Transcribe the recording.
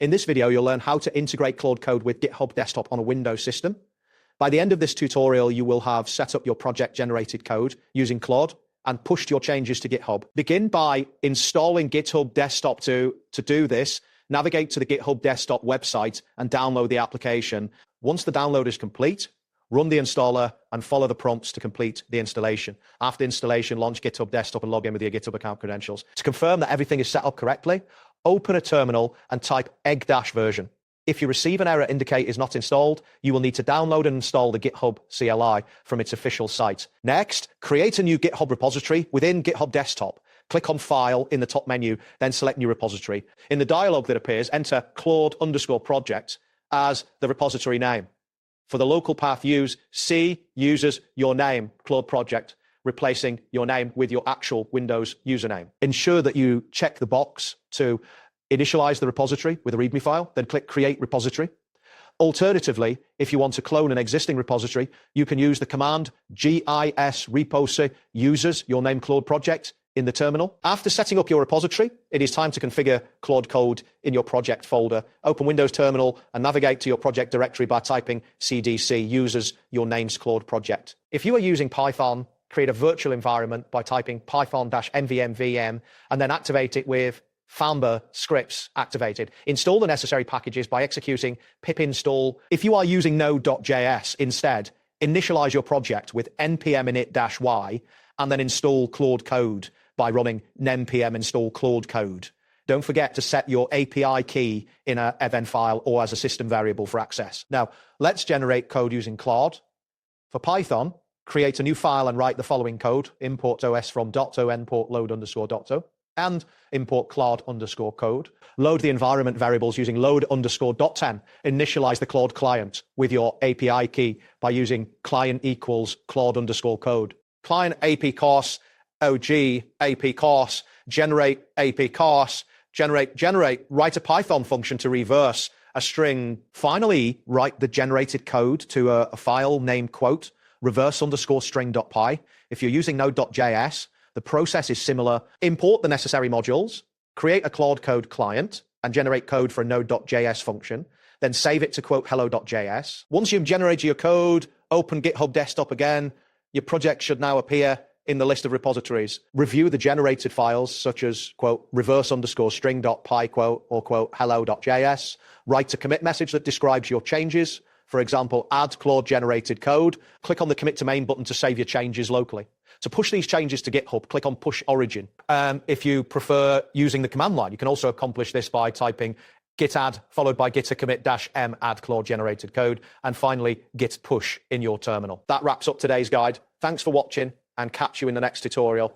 In this video, you'll learn how to integrate Claude Code with GitHub Desktop on a Windows system. By the end of this tutorial, you will have set up your project-generated code using Claude and pushed your changes to GitHub. Begin by installing GitHub Desktop. To do this, navigate to the GitHub Desktop website and download the application. Once the download is complete, run the installer and follow the prompts to complete the installation. After installation, launch GitHub Desktop and log in with your GitHub account credentials. To confirm that everything is set up correctly, open a terminal and type egg-version. If you receive an error indicate is not installed, you will need to download and install the GitHub CLI from its official site. Next, create a new GitHub repository within GitHub Desktop. Click on File in the top menu, then select New Repository. In the dialog that appears, enter Claude_project as the repository name. For the local path, use C uses your name, Claude project, replacing your name with your actual Windows username. Ensure that you check the box to initialize the repository with a README file, then click Create Repository. Alternatively, if you want to clone an existing repository, you can use the command gis repo uses your name Claude project in the terminal. After setting up your repository, it is time to configure Claude Code in your project folder. Open Windows Terminal and navigate to your project directory by typing cdc uses your name's Claude project. If you are using Python, create a virtual environment by typing python-nvm and then activate it with Famba scripts activated. Install the necessary packages by executing pip install. If you are using node.js instead, initialize your project with npm init-y and then install Claude Code by running npm install Claude Code. Don't forget to set your API key in an event file or as a system variable for access. Now, let's generate code using Claude. For Python, create a new file and write the following code: import os from .o, import load_.o, and import Claude_code. Load the environment variables using load_.10. Initialize the Claude client with your API key by using client equals Claude_code. Client AP course, OG, AP course, generate AP course, generate, write a Python function to reverse a string. Finally, write the generated code to a file named quote, reverse_string.py. If you're using node.js, the process is similar. Import the necessary modules, create a Claude Code client, and generate code for a node.js function. Then save it to quote hello.js. Once you've generated your code, open GitHub Desktop again. Your project should now appear in the list of repositories. Review the generated files such as quote reverse_string.py quote or quote hello.js. Write a commit message that describes your changes. For example, add Claude generated code. Click on the commit to main button to save your changes locally. To push these changes to GitHub, click on Push Origin. If you prefer using the command line, you can also accomplish this by typing git add followed by git commit -m add Claude generated code, and finally git push in your terminal. That wraps up today's guide. Thanks for watching and catch you in the next tutorial.